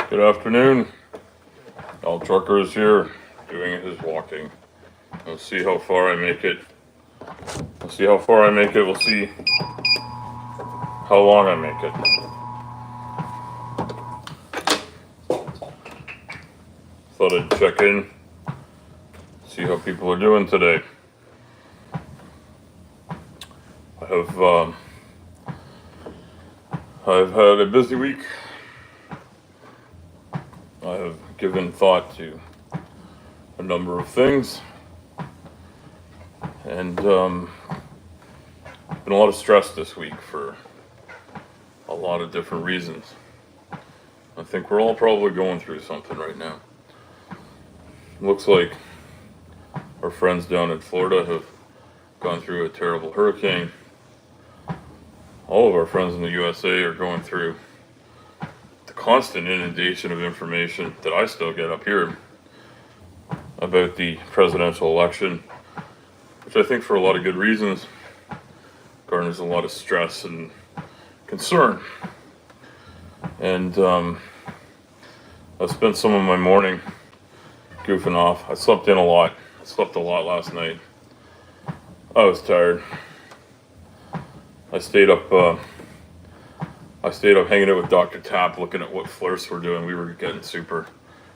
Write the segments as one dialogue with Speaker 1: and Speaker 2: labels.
Speaker 1: Good afternoon. Al Trucker is here doing his walking. We'll see how far I make it. We'll see how far I make it. We'll see how long I make it. Thought I'd check in, see how people are doing today. I've had a busy week. I have given thought to a number of things, and been a lot of stress this week for a lot of different reasons. I think we're all probably going through something right now. Looks like our friends down in Florida have gone through a terrible hurricane. All of our friends in the USA are going through the constant inundation of information that I still get up here about the presidential election, which I think for a lot of good reasons garners a lot of stress and concern. And I spent some of my morning goofing off. I slept in a lot. I slept a lot last night. I was tired. I stayed up hanging out with Dr. Tapp, looking at what flirts were doing. We were getting super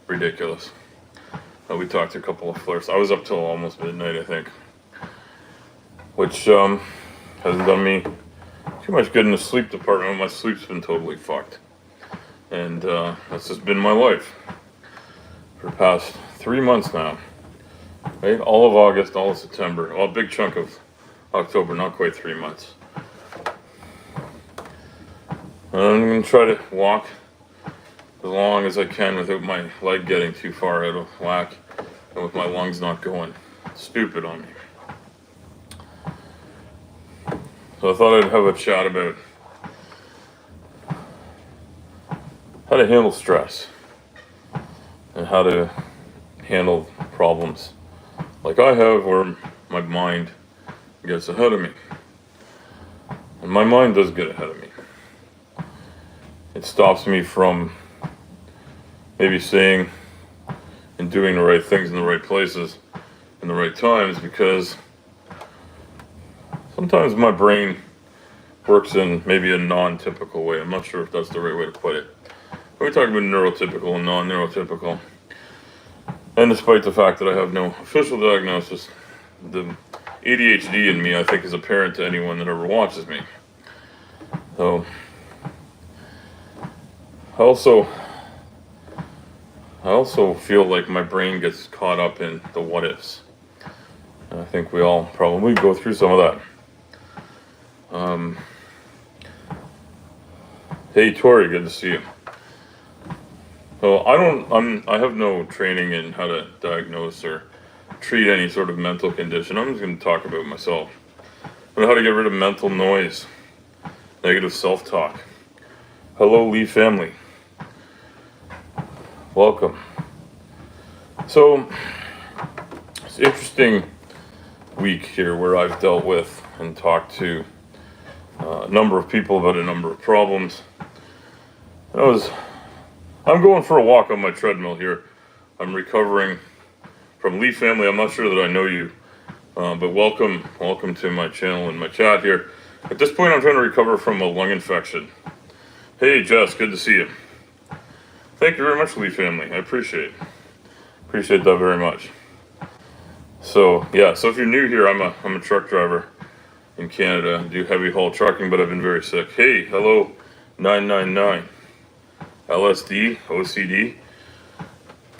Speaker 1: ridiculous. We talked to a couple of flirts. I was up till almost midnight, I think, which hasn't done me too much good in the sleep department. My sleep's been totally fucked, and that's just been my life for the past 3 months now. Right, all of August, all of September, well, a big chunk of October, not quite 3 months. I'm going to try to walk as long as I can without my leg getting too far out of whack and with my lungs not going stupid on me. So I thought I'd have a chat about how to handle stress and how to handle problems like I have where my mind gets ahead of me. And my mind does get ahead of me. It stops me from maybe saying and doing the right things in the right places in the right times, because sometimes my brain works in maybe a non-typical way. I'm not sure if that's the right way to put it. But we talk about neurotypical and non-neurotypical. And despite the fact that I have no official diagnosis, the ADHD in me, I think, is apparent to anyone that ever watches me. So I also feel like my brain gets caught up in the what ifs. And I think we all probably go through some of that. Hey Tori, good to see you. So I have no training in how to diagnose or treat any sort of mental condition. I'm just going to talk about myself. And how to get rid of mental noise, negative self-talk. Hello, Lee family. Welcome. So, it's an interesting week here where I've dealt with and talked to a number of people about a number of problems. I'm going for a walk on my treadmill here. I'm recovering from Lee family. I'm not sure that I know you, but welcome to my channel and my chat here. At this point, I'm trying to recover from a lung infection. Hey Jess, good to see you. Thank you very much, Lee family. I appreciate that very much. So yeah, so if you're new here, I'm a truck driver in Canada. I do heavy haul trucking, but I've been very sick. Hey, hello, 999, LSD, OCD.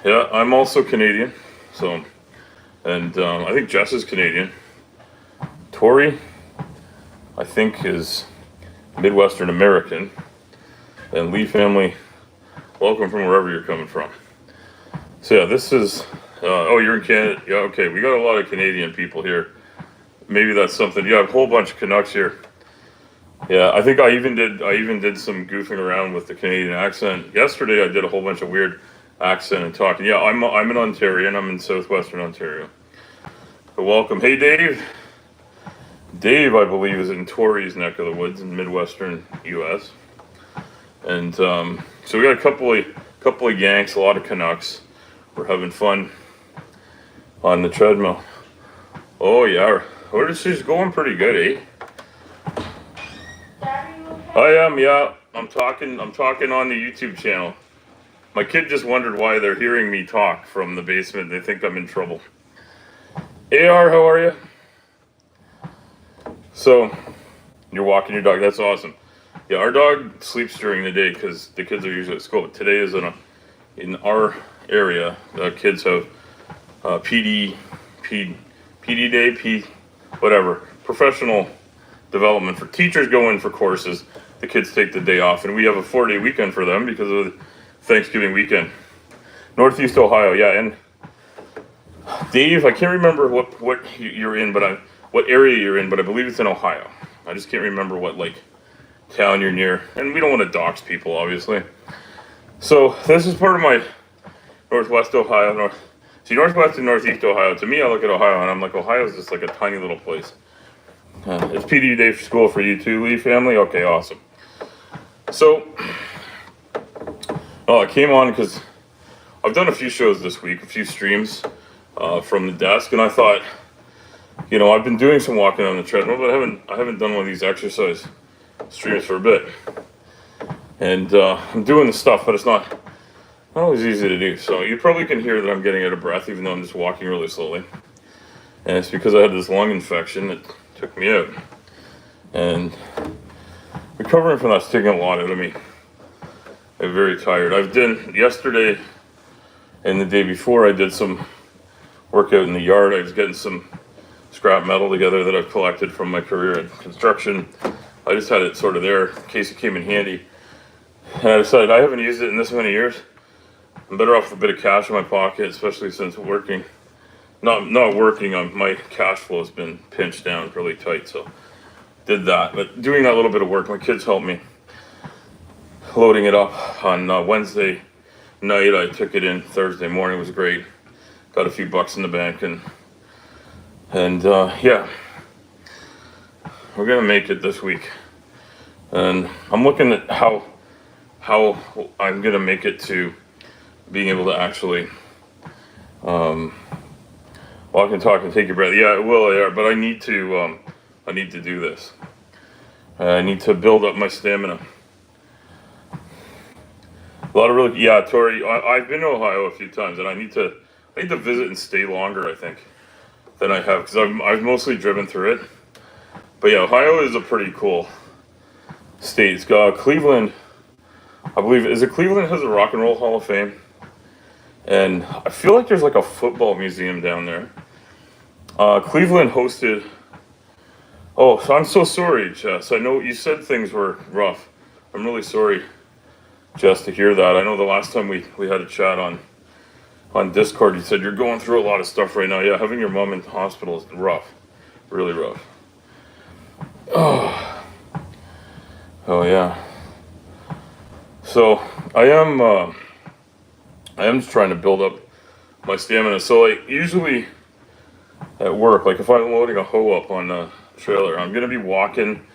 Speaker 1: Yeah, I'm also Canadian. So, and I think Jess is Canadian. Tori, I think, is Midwestern American. And Lee family, welcome from wherever you're coming from. So yeah, this is, you're in Canada. Yeah, okay, we got a lot of Canadian people here. Maybe that's something. Yeah, a whole bunch of Canucks here. Yeah, I think I even did some goofing around with the Canadian accent. Yesterday I did a whole bunch of weird accent and talking. Yeah, I'm an Ontarian. I'm in southwestern Ontario. But welcome. Hey Dave. Dave, I believe, is in Tori's neck of the woods in Midwestern US. And so we got a couple of couple of Yanks, a lot of Canucks. We're having fun on the treadmill. Oh yeah, she's going pretty good, eh? I am, yeah. I'm talking on the YouTube channel. My kid just wondered why they're hearing me talk from the basement. They think I'm in trouble. AR, how are you? So, you're walking your dog. That's awesome. Yeah, our dog sleeps during the day because the kids are usually at school. But today is in our area. The kids have PD day, whatever. Professional development for teachers go in for courses. The kids take the day off, and we have a 4-day weekend for them because of Thanksgiving weekend. Northeast Ohio, yeah, and Dave, I can't remember what you're in, what area you're in, but I believe it's in Ohio. I just can't remember what town you're near, and we don't want to dox people, obviously. So this is part of my Northwest Ohio. Northwest and Northeast Ohio. To me, I look at Ohio and I'm like, Ohio's just like a tiny little place. It's PD day for school for you too, Lee family. Okay, awesome. So, I came on because I've done a few shows this week, a few streams from the desk, and I thought, I've been doing some walking on the treadmill, but I haven't done one of these exercise streams for a bit. And I'm doing the stuff, but it's not always easy to do. So you probably can hear that I'm getting out of breath, even though I'm just walking really slowly. And it's because I had this lung infection that took me out. And recovering from that's taking a lot out of me. I'm very tired. Yesterday and the day before, I did some workout in the yard. I was getting some scrap metal together that I've collected from my career in construction. I just had it sort of there in case it came in handy. And I decided I haven't used it in this many years. I'm better off with a bit of cash in my pocket, especially since not working, my cash flow has been pinched down really tight, so did that. But doing that little bit of work, my kids helped me loading it up on Wednesday night. I took it in Thursday morning. It was great. Got a few bucks in the bank, and yeah, we're gonna make it this week. And I'm looking at how I'm gonna make it to being able to actually walk and talk and take your breath. Yeah, it will, yeah, but I need to do this. I need to build up my stamina. A lot of Tori, I've been to Ohio a few times, and I need to visit and stay longer, I think, than I have, because I've mostly driven through it. But yeah, Ohio is a pretty cool state. It's got Cleveland, I believe, Cleveland has a Rock and Roll Hall of Fame? And I feel like there's a football museum down there. Cleveland hosted, so I'm so sorry, Jess. I know you said things were rough. I'm really sorry, Jess, to hear that. I know the last time we had a chat on Discord, you said you're going through a lot of stuff right now. Yeah, having your mom in the hospital is rough. Really rough. Oh yeah. So I am just trying to build up my stamina. So usually at work, if I'm loading a hoe up on a trailer, I'm gonna be walking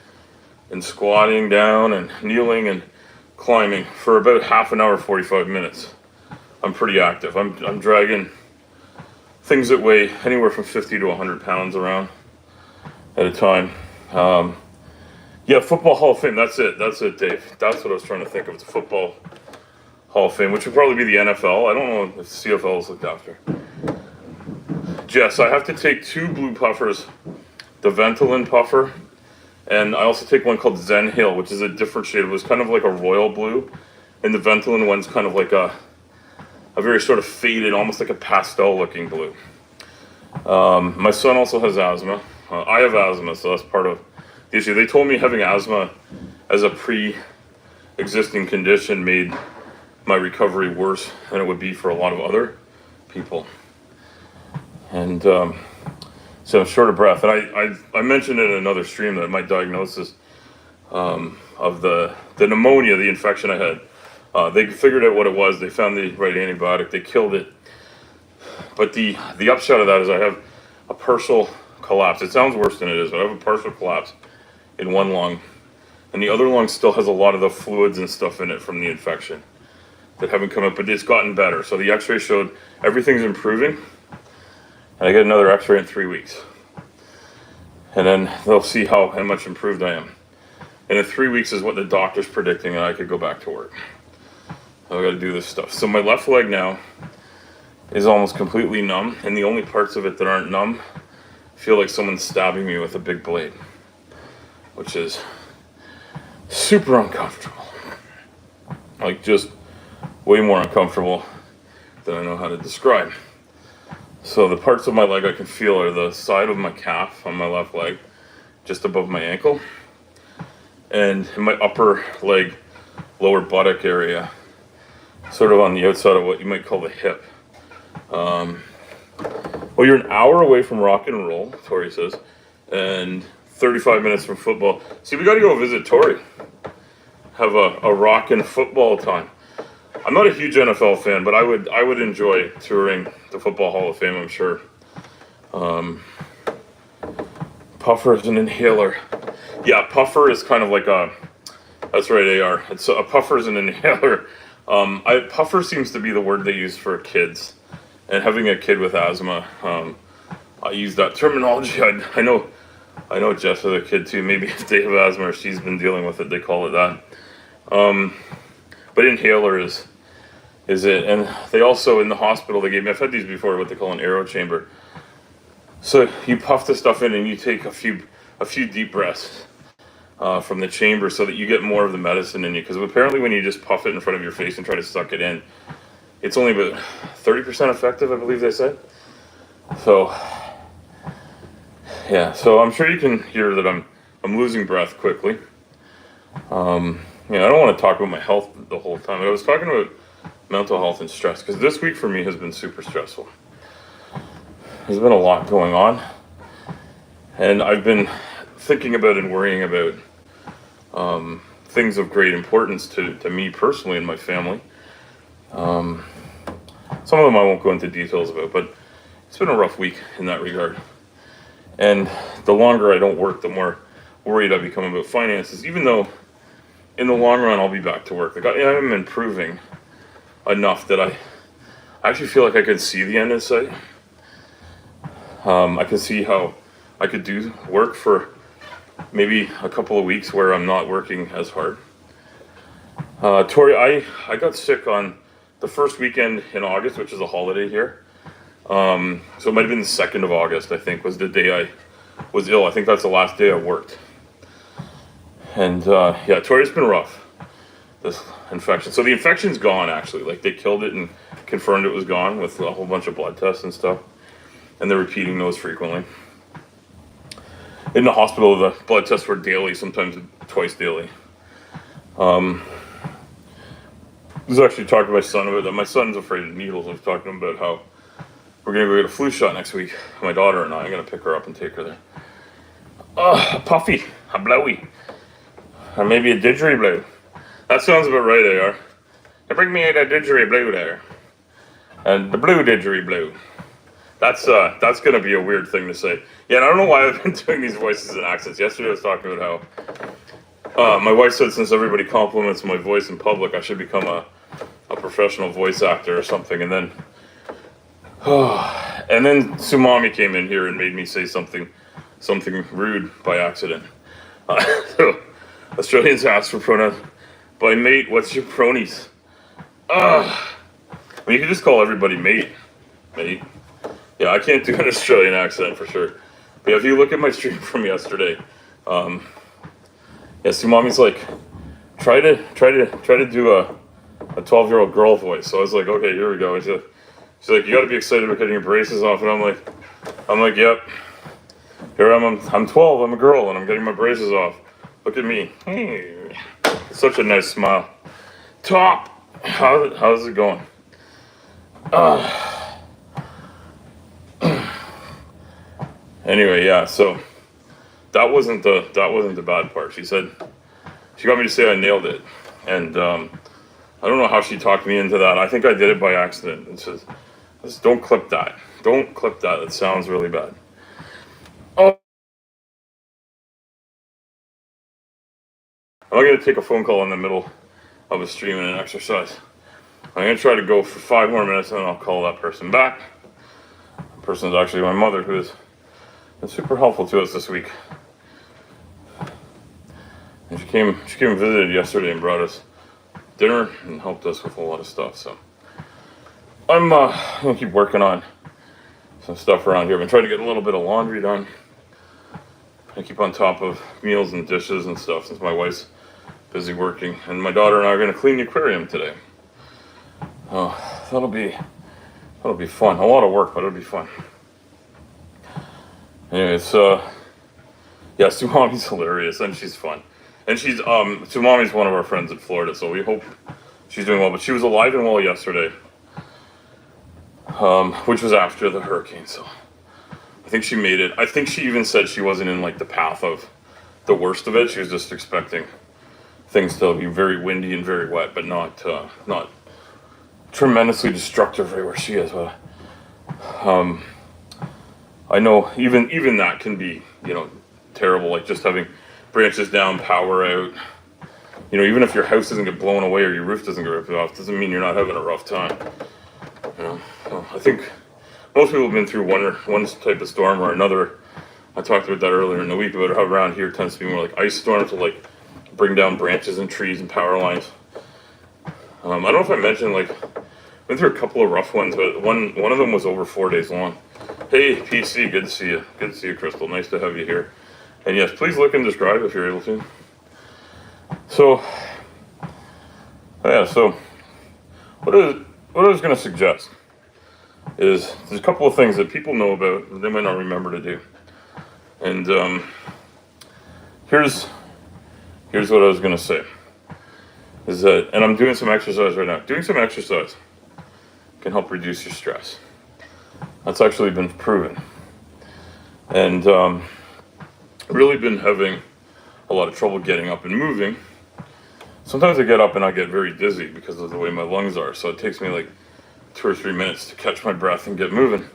Speaker 1: and squatting down and kneeling and climbing for about half an hour, 45 minutes. I'm pretty active. I'm dragging things that weigh anywhere from 50 to 100 pounds around at a time. Yeah, Football Hall of Fame. That's it, Dave. That's what I was trying to think of. It's a Football Hall of Fame, which would probably be the NFL. I don't know if the CFL is looked after. Jess, I have to take 2 blue puffers, the Ventolin puffer, and I also take one called Zen Hill, which is a different shade. It was kind of like a royal blue, and the Ventolin one's kind of like a very sort of faded, almost like a pastel-looking blue. My son also has asthma. I have asthma, so that's part of the issue. They told me having asthma as a pre-existing condition made my recovery worse than it would be for a lot of other people. And so I'm short of breath. And I mentioned in another stream that my diagnosis of the pneumonia, the infection I had, they figured out what it was. They found the right antibiotic. They killed it. But the upshot of that is I have a partial collapse. It sounds worse than it is, but I have a partial collapse in one lung. And the other lung still has a lot of the fluids and stuff in it from the infection. that haven't come up, but it's gotten better. So the x-ray showed everything's improving, and I get another x-ray in 3 weeks. And then they'll see how much improved I am. And in 3 weeks is what the doctor's predicting, and I could go back to work. I've got to do this stuff. So my left leg now is almost completely numb, and the only parts of it that aren't numb feel like someone's stabbing me with a big blade, which is super uncomfortable. Like, just way more uncomfortable than I know how to describe. So the parts of my leg I can feel are the side of my calf on my left leg, just above my ankle, and in my upper leg, lower buttock area, sort of on the outside of what you might call the hip. Well, you're an hour away from rock and roll, Tori says, and 35 minutes from football. See, we got to go visit Tori. Have a rock and football time. I'm not a huge NFL fan, but I would enjoy touring the Football Hall of Fame, I'm sure. Puffer is an inhaler. Yeah, puffer is kind of like a, that's right, AR. It's a puffer is an inhaler. Puffer seems to be the word they use for kids. And having a kid with asthma, I use that terminology. I know Jess has a kid too. Maybe if they have asthma or she's been dealing with it, they call it that. But inhaler is it. And they also, in the hospital, they gave me, I've had these before, what they call an aero chamber. So you puff the stuff in and you take a few deep breaths from the chamber so that you get more of the medicine in you. Because apparently when you just puff it in front of your face and try to suck it in, it's only about 30% effective, I believe they said. So, yeah. So I'm sure you can hear that I'm losing breath quickly. I don't want to talk about my health the whole time. I was talking about mental health and stress, because this week for me has been super stressful. There's been a lot going on, and I've been thinking about and worrying about things of great importance to me personally and my family. Some of them I won't go into details about, but it's been a rough week in that regard. And the longer I don't work, the more worried I become about finances, even though in the long run I'll be back to work. Like, I'm improving enough that I actually feel like I can see the end in sight. I can see how I could do work for maybe a couple of weeks where I'm not working as hard. Tori, I got sick on the first weekend in August, which is a holiday here. So it might have been the 2nd of August, I think, was the day I was ill. I think that's the last day I worked. And yeah, Tori's been rough, this infection. So the infection's gone, actually. Like, they killed it and confirmed it was gone with a whole bunch of blood tests and stuff. And they're repeating those frequently. In the hospital, the blood tests were daily, sometimes twice daily. I was actually talking to my son about that. My son's afraid of needles. I was talking to him about how we're going to go get a flu shot next week. My daughter and I'm going to pick her up and take her there. A puffy, a blowy, or maybe a didgeridoo. That sounds about right, AR. Now bring me a didgeridoo there. And the blue didgeridoo. That's going to be a weird thing to say. Yeah, and I don't know why I've been doing these voices and accents. Yesterday I was talking about how my wife said since everybody compliments my voice in public, I should become a professional voice actor or something. And then Sumami came in here and made me say something rude by accident. So Australians ask for pronouns. By mate, what's your pronies? You can just call everybody mate. Yeah, I can't do an Australian accent for sure. But yeah, if you look at my stream from yesterday, yeah, Sumami's like, try to do a 12-year-old girl voice. So I was like, okay, here we go. She's like, you got to be excited about getting your braces off, and I'm like, yep. Here I'm 12. I'm a girl, and I'm getting my braces off. Look at me. Such a nice smile. Top. How's it going? Anyway, yeah. So that wasn't the bad part. She said she got me to say I nailed it, and I don't know how she talked me into that. I think I did it by accident. It says, don't clip that. Don't clip that. It sounds really bad. Oh. I'm not going to take a phone call in the middle of a stream and an exercise. I'm gonna try to go for 5 more minutes and then I'll call that person back. The person is actually my mother, who has been super helpful to us this week. And she came and visited yesterday and brought us dinner and helped us with a lot of stuff. So I'm gonna keep working on some stuff around here. I've been trying to get a little bit of laundry done. I keep on top of meals and dishes and stuff since my wife's busy working. And my daughter and I are gonna clean the aquarium today. That'll be fun. A lot of work, but it'll be fun. Anyways, yeah, Tsunami's hilarious and she's fun. And she's Tsunami's one of our friends in Florida, so we hope she's doing well. But she was alive and well yesterday, which was after the hurricane. So I think she made it. I think she even said she wasn't in like the path of the worst of it. She was just expecting things to be very windy and very wet, but not tremendously destructive right where she is. But I know even that can be, you know, terrible. Like just having branches down, power out. You know, even if your house doesn't get blown away or your roof doesn't get ripped off, doesn't mean you're not having a rough time. You know, so I think most people have been through one type of storm or another. I talked about that earlier in the week about how around here tends to be more like ice storms to like bring down branches and trees and power lines. I don't know if I mentioned, like, went through a couple of rough ones, but one of them was over 4 days long. Hey, PC, good to see you. Good to see you, Crystal. Nice to have you here. And yes, please look and describe if you're able to. So, yeah, so what I was going to suggest is there's a couple of things that people know about that they might not remember to do. And here's what I was going to say. Is that, and I'm doing some exercise right now. Doing some exercise can help reduce your stress. That's actually been proven. And really been having a lot of trouble getting up and moving. Sometimes I get up and I get very dizzy because of the way my lungs are. So it takes me like 2 or 3 minutes to catch my breath and get moving.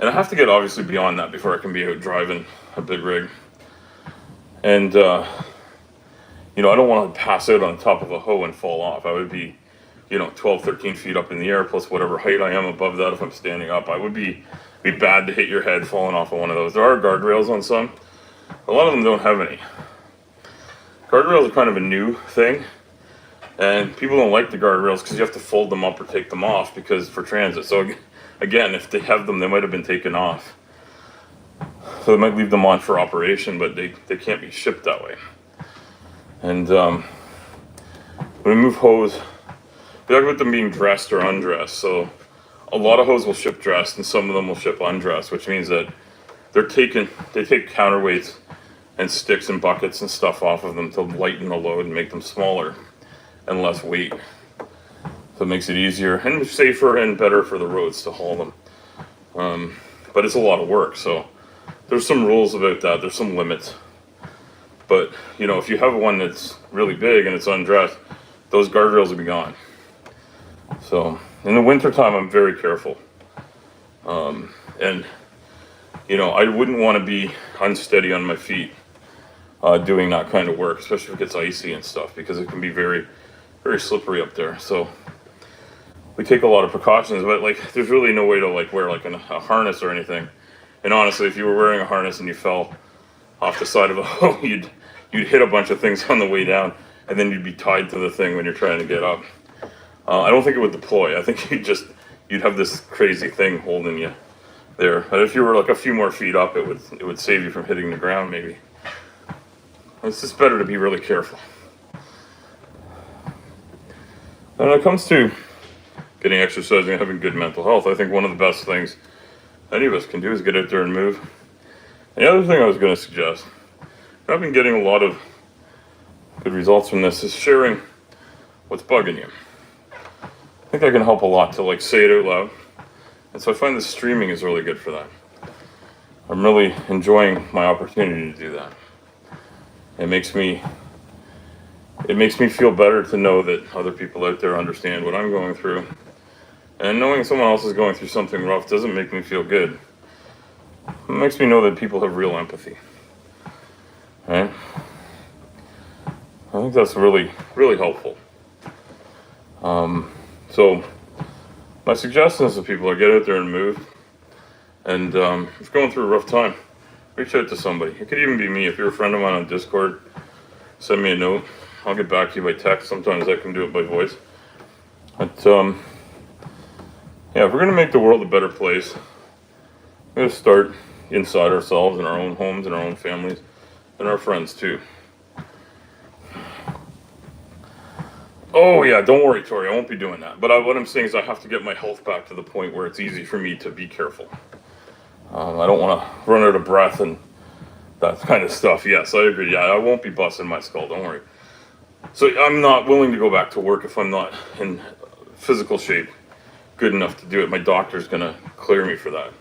Speaker 1: And I have to get obviously beyond that before I can be out driving a big rig. And you know, I don't want to pass out on top of a hoe and fall off. I would be, you know, 12, 13 feet up in the air, plus whatever height I am above that if I'm standing up. I would be bad to hit your head falling off of one of those. There are guardrails on some. A lot of them don't have any. Guardrails are kind of a new thing. And people don't like the guardrails because you have to fold them up or take them off because for transit. So again, if they have them, they might have been taken off. So they might leave them on for operation, but they can't be shipped that way. And when we move hose, we talk about them being dressed or undressed. So a lot of hose will ship dressed and some of them will ship undressed, which means that they take counterweights and sticks and buckets and stuff off of them to lighten the load and make them smaller and less weight. So it makes it easier and safer and better for the roads to haul them. But it's a lot of work, so there's some rules about that. There's some limits. But, you know, if you have one that's really big and it's undressed, those guardrails will be gone. So, in the wintertime, I'm very careful. And, you know, I wouldn't want to be unsteady on my feet doing that kind of work, especially if it gets icy and stuff, because it can be very, very slippery up there. So, we take a lot of precautions, but, like, there's really no way to, like, wear, like, a harness or anything. And honestly, if you were wearing a harness and you fell off the side of a hoe, you'd hit a bunch of things on the way down, and then you'd be tied to the thing when you're trying to get up. I don't think it would deploy. I think you'd have this crazy thing holding you there. But if you were like a few more feet up, it would save you from hitting the ground maybe. It's just better to be really careful. And when it comes to getting exercise and having good mental health, I think one of the best things any of us can do is get out there and move. And the other thing I was going to suggest, and I've been getting a lot of good results from this, is sharing what's bugging you. I think that can help a lot to like say it out loud. And so I find the streaming is really good for that. I'm really enjoying my opportunity to do that. It makes me feel better to know that other people out there understand what I'm going through. And knowing someone else is going through something rough doesn't make me feel good. It makes me know that people have real empathy. Right? I think that's really, really helpful. So my suggestions to people are get out there and move. And if you're going through a rough time, reach out to somebody. It could even be me. If you're a friend of mine on Discord, send me a note. I'll get back to you by text. Sometimes I can do it by voice. But yeah, if we're gonna make the world a better place, we're gonna start inside ourselves, in our own homes, in our own families, and our friends too. Oh yeah, don't worry, Tori. I won't be doing that. But what I'm saying is, I have to get my health back to the point where it's easy for me to be careful. I don't want to run out of breath and that kind of stuff. Yes, I agree. Yeah, I won't be busting my skull. Don't worry. So I'm not willing to go back to work if I'm not in physical shape good enough to do it. My doctor's gonna clear me for that.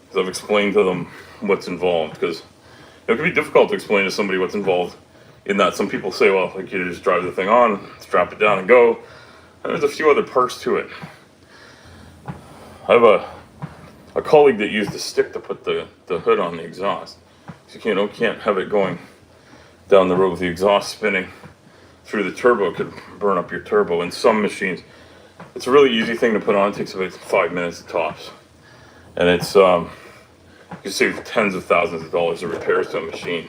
Speaker 1: Because I've explained to them what's involved. Because it can be difficult to explain to somebody what's involved in that. Some people say, well, like, you just drive the thing on, strap it down and go. And there's a few other parts to it. I have a colleague that used a stick to put the hood on the exhaust. So you can't have it going down the road with the exhaust spinning through the turbo. It could burn up your turbo. In some machines, it's a really easy thing to put on. It takes about 5 minutes tops. And it's, you can save tens of thousands of dollars of repairs to a machine.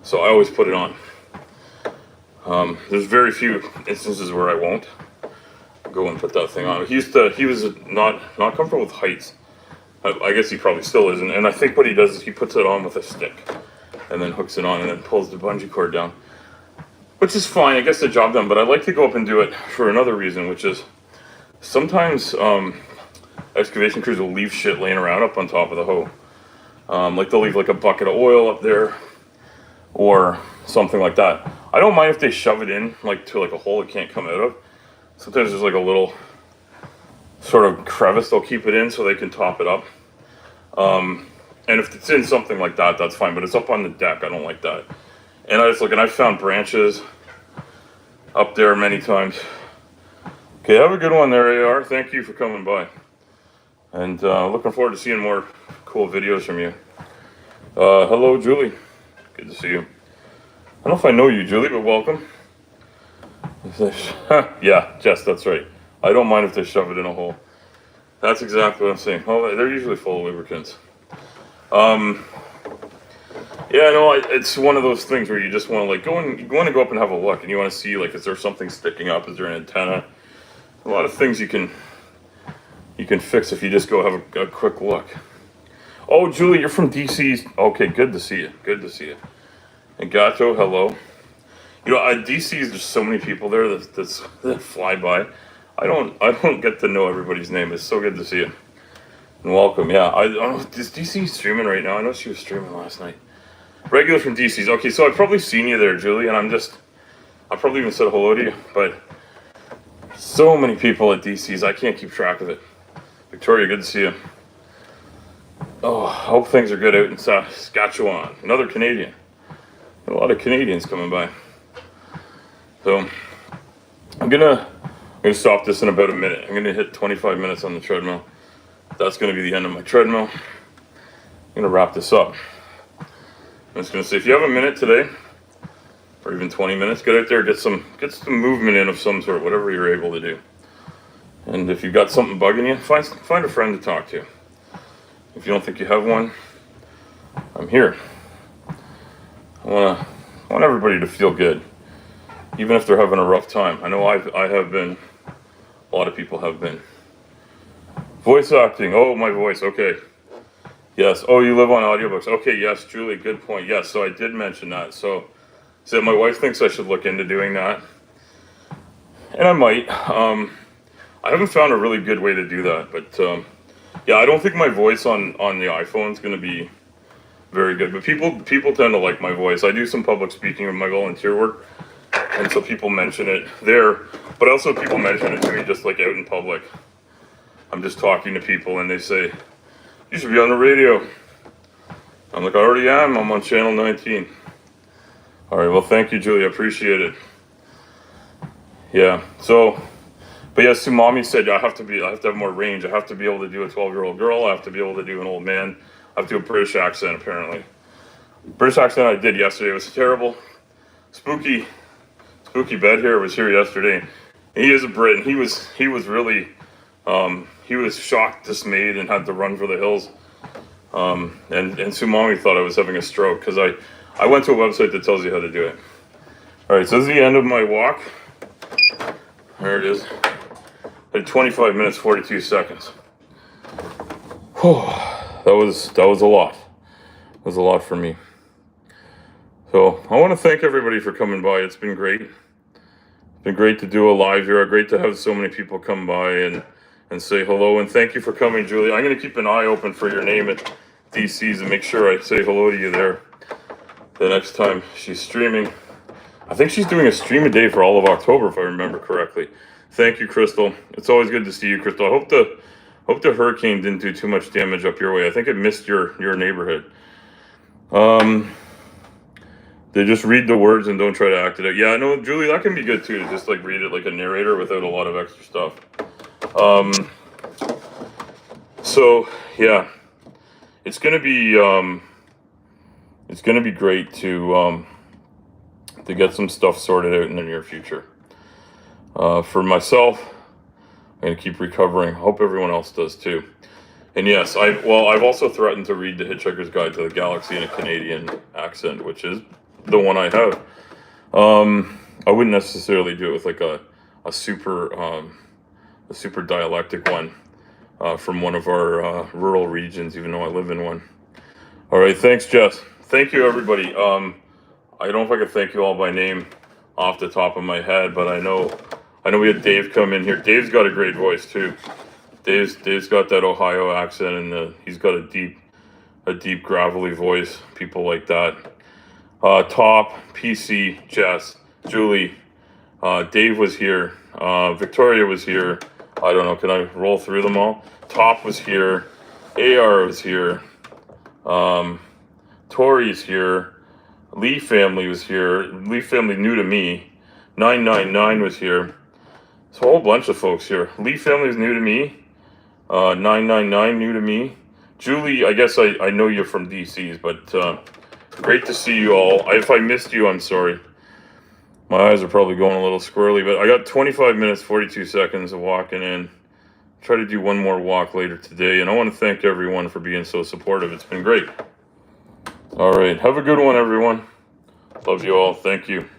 Speaker 1: So I always put it on. There's very few instances where I won't go and put that thing on. He was not comfortable with heights. I guess he probably still isn't. And I think what he does is he puts it on with a stick and then hooks it on and then pulls the bungee cord down, which is fine. It gets the job done. But I like to go up and do it for another reason, which is sometimes excavation crews will leave shit laying around up on top of the hoe. Like they'll leave like a bucket of oil up there or something like that. I don't mind if they shove it in like to like a hole it can't come out of. Sometimes there's like a little sort of crevice they'll keep it in so they can top it up. And if it's in something like that, that's fine. But it's up on the deck. I don't like that. And I just look, and I found branches up there many times. Okay, have a good one there, AR. Thank you for coming by. And looking forward to seeing more cool videos from you. Hello, Julie. Good to see you. I don't know if I know you, Julie, but welcome. Yeah, Jess, that's right. I don't mind if they shove it in a hole. That's exactly what I'm saying. Oh, they're usually full of lubricants. Yeah, no, it's one of those things where you just want to like you want to go up and have a look, and you want to see like, is there something sticking up? Is there an antenna? A lot of things you can fix if you just go have a quick look. Oh, Julie, you're from DC. Okay, good to see you. Good to see you. And Gato, hello. You know, DC is just so many people there that fly by. I don't get to know everybody's name. It's so good to see you. And welcome. Yeah, I don't know. Is DC streaming right now? I know she was streaming last night. Regular from DC's. Okay, so I've probably seen you there, Julie, and I probably even said hello to you, but so many people at DC's, I can't keep track of it. Victoria, good to see you. Oh, I hope things are good out in Saskatchewan. Another Canadian. A lot of Canadians coming by. So I'm gonna stop this in about a minute. I'm gonna hit 25 minutes on the treadmill. That's gonna be the end of my treadmill. I'm gonna wrap this up. I'm just gonna say, if you have a minute today, or even 20 minutes, get out there, get some movement in of some sort, whatever you're able to do. And if you've got something bugging you, find a friend to talk to. If you don't think you have one, I'm here. I want everybody to feel good, even if they're having a rough time. I know I have been. A lot of people have been. Voice acting. Oh, my voice. Okay. Yes. Oh, you live on audiobooks. Okay. Yes, Julie. Good point. Yes. So I did mention that. So my wife thinks I should look into doing that, and I might. I haven't found a really good way to do that, but yeah, I don't think my voice on the iPhone is going to be very good. But people tend to like my voice. I do some public speaking of my volunteer work, and so people mention it there. But also people mention it to me just like out in public. I'm just talking to people, and they say, "You should be on the radio." I'm like, "I already am. I'm on channel 19." All right. Well, thank you, Julie. I appreciate it. Yeah. So. But yes, Sumami said I have to have more range. I have to be able to do a 12-year-old girl. I have to be able to do an old man. I have to do a British accent, apparently. British accent I did yesterday. It was terrible. Spooky Bed here was here yesterday. He is a Brit, and he was really he was shocked, dismayed, and had to run for the hills. And Sumami thought I was having a stroke because I went to a website that tells you how to do it. All right, so this is the end of my walk. There it is. At 25 minutes 42 seconds. Whew, that was a lot. That was a lot for me. So I want to thank everybody for coming by. It's been great. It's been great to do a live here. Great to have so many people come by and say hello. And thank you for coming, Julie. I'm going to keep an eye open for your name at DC's and make sure I say hello to you there the next time she's streaming. I think she's doing a stream a day for all of October, if I remember correctly. Thank you, Crystal. It's always good to see you, Crystal. I hope the hurricane didn't do too much damage up your way. I think it missed your neighborhood. They just read the words and don't try to act it out. Yeah, no, Julie, that can be good too, to just like read it like a narrator without a lot of extra stuff. So yeah, it's gonna be great to get some stuff sorted out in the near future. For myself, I'm gonna keep recovering. I hope everyone else does too. And yes, I've also threatened to read The Hitchhiker's Guide to the Galaxy in a Canadian accent, which is the one I have. I wouldn't necessarily do it with like a super dialectic one from one of our rural regions, even though I live in one. All right, thanks, Jess. Thank you, everybody. I don't know if I can thank you all by name off the top of my head, but I know we had Dave come in here. Dave's got a great voice too. Dave's got that Ohio accent, and he's got a deep gravelly voice. People like that. Top, PC, Jess, Julie, Dave was here, Victoria was here. I don't know, can I roll through them all? Top was here, AR was here, Tori's here, Lee family was here, Lee family new to me, 999 was here. It's a whole bunch of folks here. Lee family is new to me, 999 new to me. Julie, I guess I know you're from DC's, but great to see you all. If I missed you, I'm sorry. My eyes are probably going a little squirrely, but I got 25 minutes, 42 seconds of walking in. Try to do one more walk later today, and I want to thank everyone for being so supportive. It's been great. All right, have a good one, everyone. Love you all. Thank you.